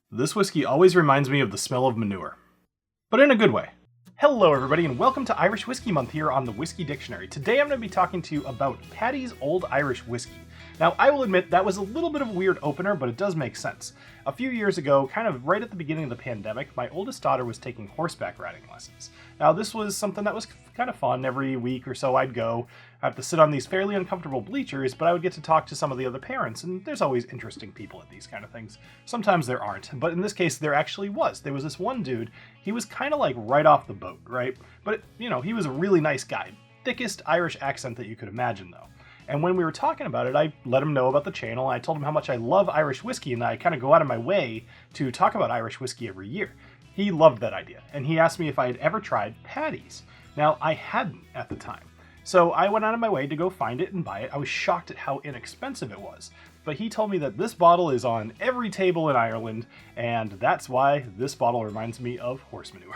This whiskey always reminds me of the smell of manure, but in a good way. Hello everybody and welcome to Irish Whiskey Month here on the Whiskey Dictionary. Today I'm going to be talking to you about Paddy's Old Irish Whiskey. Now I will admit that was a little bit of a weird opener, but it does make sense. A few years ago, kind of right at the beginning of the pandemic, my oldest daughter was taking horseback riding lessons. Now this was something that was kind of fun. Every week or so I'd go. I have to sit on these fairly uncomfortable bleachers, but I would get to talk to some of the other parents, and there's always interesting people at these kind of things. Sometimes there aren't, but in this case there actually was. There was this one dude, he was kind of like right off the boat, right? But, he was a really nice guy. Thickest Irish accent that you could imagine, though. And when we were talking about it, I let him know about the channel. I told him how much I love Irish whiskey and that I kind of go out of my way to talk about Irish whiskey every year. He loved that idea, and he asked me if I had ever tried Paddy's. Now, I hadn't at the time. So I went out of my way to go find it and buy it. I was shocked at how inexpensive it was. But he told me that this bottle is on every table in Ireland, and that's why this bottle reminds me of horse manure.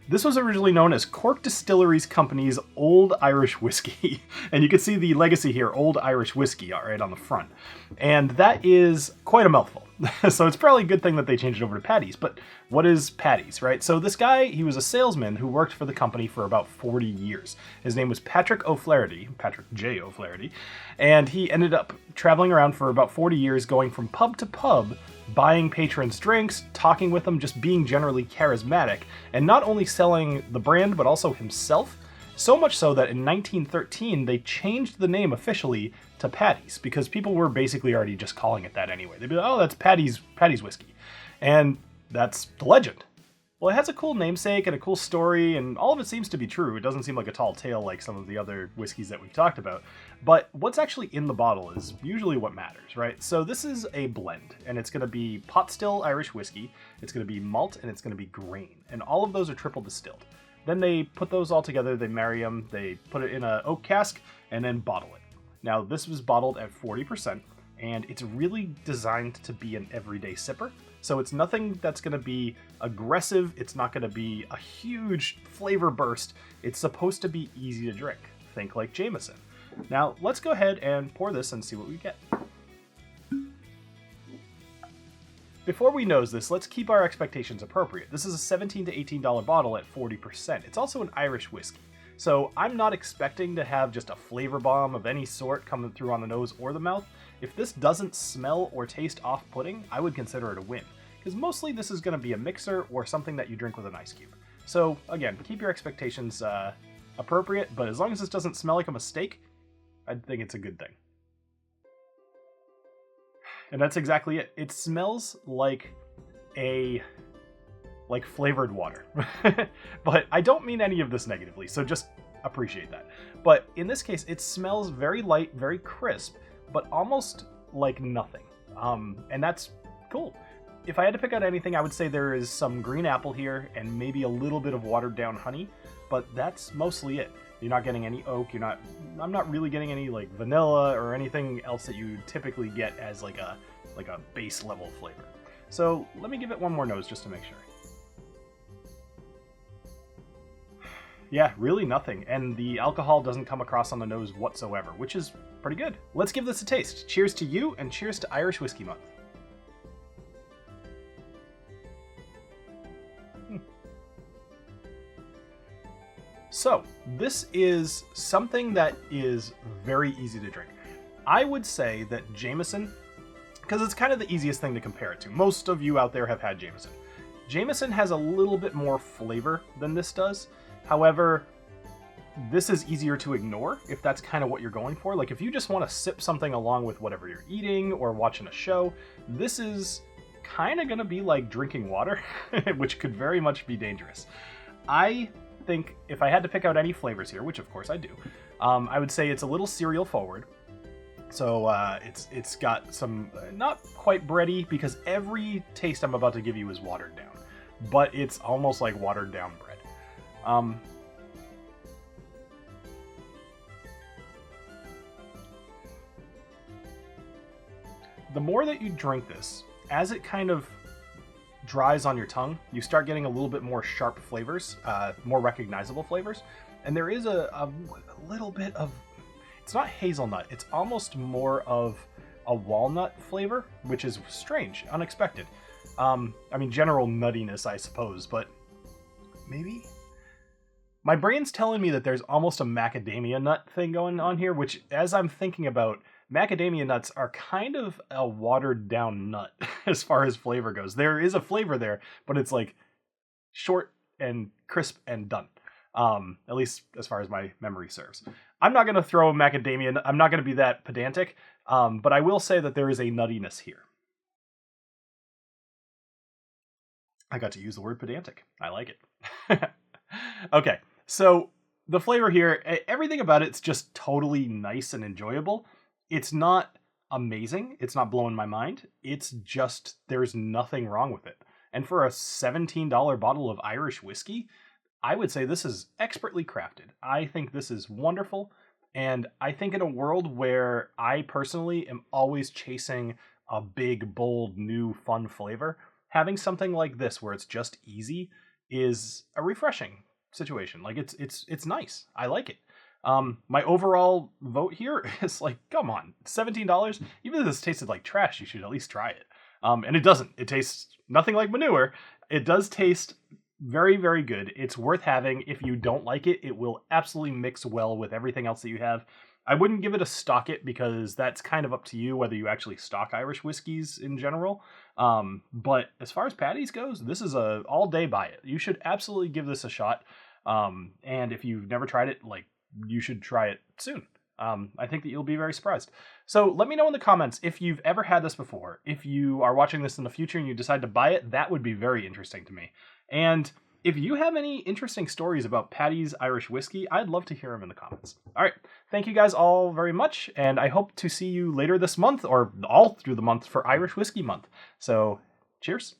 This was originally known as Cork Distilleries Company's Old Irish Whiskey. And you can see the legacy here, Old Irish Whiskey, right on the front. And that is quite a mouthful. So it's probably a good thing that they changed it over to Paddy's. But what is Paddy's, right? So this guy, he was a salesman who worked for the company for about 40 years. His name was Patrick O'Flaherty, Patrick J. O'Flaherty. And he ended up traveling around for about 40 years, going from pub to pub, buying patrons drinks, talking with them, just being generally charismatic, and not only selling the brand, but also himself. So much so that in 1913, they changed the name officially to Paddy's, because people were basically already just calling it that anyway. They'd be like, oh, that's Paddy's whiskey. And that's the legend. Well, it has a cool namesake and a cool story, and all of it seems to be true. It doesn't seem like a tall tale like some of the other whiskeys that we've talked about. But what's actually in the bottle is usually what matters, right? So this is a blend, and it's going to be pot still Irish whiskey, it's going to be malt, and it's going to be grain. And all of those are triple distilled. Then they put those all together, they marry them, they put it in an oak cask, and then bottle it. Now, this was bottled at 40%, and it's really designed to be an everyday sipper. So it's nothing that's going to be aggressive. It's not going to be a huge flavor burst. It's supposed to be easy to drink. Think like Jameson. Now, let's go ahead and pour this and see what we get. Before we nose this, let's keep our expectations appropriate. This is a $17 to $18 bottle at 40%. It's also an Irish whiskey. So I'm not expecting to have just a flavor bomb of any sort coming through on the nose or the mouth. If this doesn't smell or taste off-putting, I would consider it a win, because mostly this is going to be a mixer or something that you drink with an ice cube. So again, keep your expectations appropriate, but as long as this doesn't smell like a mistake, I think it's a good thing. And that's exactly it. It smells like flavored water. But I don't mean any of this negatively, so just appreciate that. But in this case, it smells very light, very crisp, but almost like nothing. And that's cool. If I had to pick out anything, I would say there is some green apple here and maybe a little bit of watered down honey, but that's mostly it. You're not getting any oak, I'm not really getting any like vanilla or anything else that you typically get as like a base level flavor. So let me give it one more nose just to make sure. Yeah, really nothing, and the alcohol doesn't come across on the nose whatsoever, which is pretty good. Let's give this a taste. Cheers to you, and cheers to Irish Whiskey Month. So, this is something that is very easy to drink. I would say that Jameson, because it's kind of the easiest thing to compare it to. Most of you out there have had Jameson. Jameson has a little bit more flavor than this does. However, this is easier to ignore if that's kind of what you're going for. Like if you just want to sip something along with whatever you're eating or watching a show, this is kind of going to be like drinking water, which could very much be dangerous. I think if I had to pick out any flavors here, which of course I do, I would say it's a little cereal forward. So it's got some, not quite bready, because every taste I'm about to give you is watered down, but it's almost like watered down bread. The more that you drink this, as it kind of dries on your tongue, you start getting a little bit more sharp flavors, more recognizable flavors. And there is a little bit of, it's not hazelnut, it's almost more of a walnut flavor, which is strange, unexpected. I mean, general nuttiness, I suppose, but maybe? My brain's telling me that there's almost a macadamia nut thing going on here, which, as I'm thinking about, macadamia nuts are kind of a watered down nut as far as flavor goes. There is a flavor there, but it's like short and crisp and done. At least as far as my memory serves. I'm not going to throw macadamia. I'm not going to be that pedantic, but I will say that there is a nuttiness here. I got to use the word pedantic. I like it. Okay, so the flavor here, everything about it's just totally nice and enjoyable. It's not amazing. It's not blowing my mind. It's just, there's nothing wrong with it. And for a $17 bottle of Irish whiskey, I would say this is expertly crafted. I think this is wonderful. And I think in a world where I personally am always chasing a big, bold, new, fun flavor, having something like this where it's just easy is a refreshing situation. Like it's nice. I like it. My overall vote here is like, come on, $17. Even if this tasted like trash, you should at least try it. And it doesn't. It tastes nothing like manure. It does taste very, very good. It's worth having. If you don't like it, it will absolutely mix well with everything else that you have. I wouldn't give it a stock it because that's kind of up to you whether you actually stock Irish whiskeys in general. But as far as Paddy's goes, this is a all day buy it. You should absolutely give this a shot. And if you've never tried it, like, you should try it soon. I think that you'll be very surprised. So let me know in the comments if you've ever had this before. If you are watching this in the future and you decide to buy it, that would be very interesting to me. And if you have any interesting stories about Paddy's Irish whiskey, I'd love to hear them in the comments. All right, thank you guys all very much, and I hope to see you later this month, or all through the month for Irish Whiskey Month. So, cheers.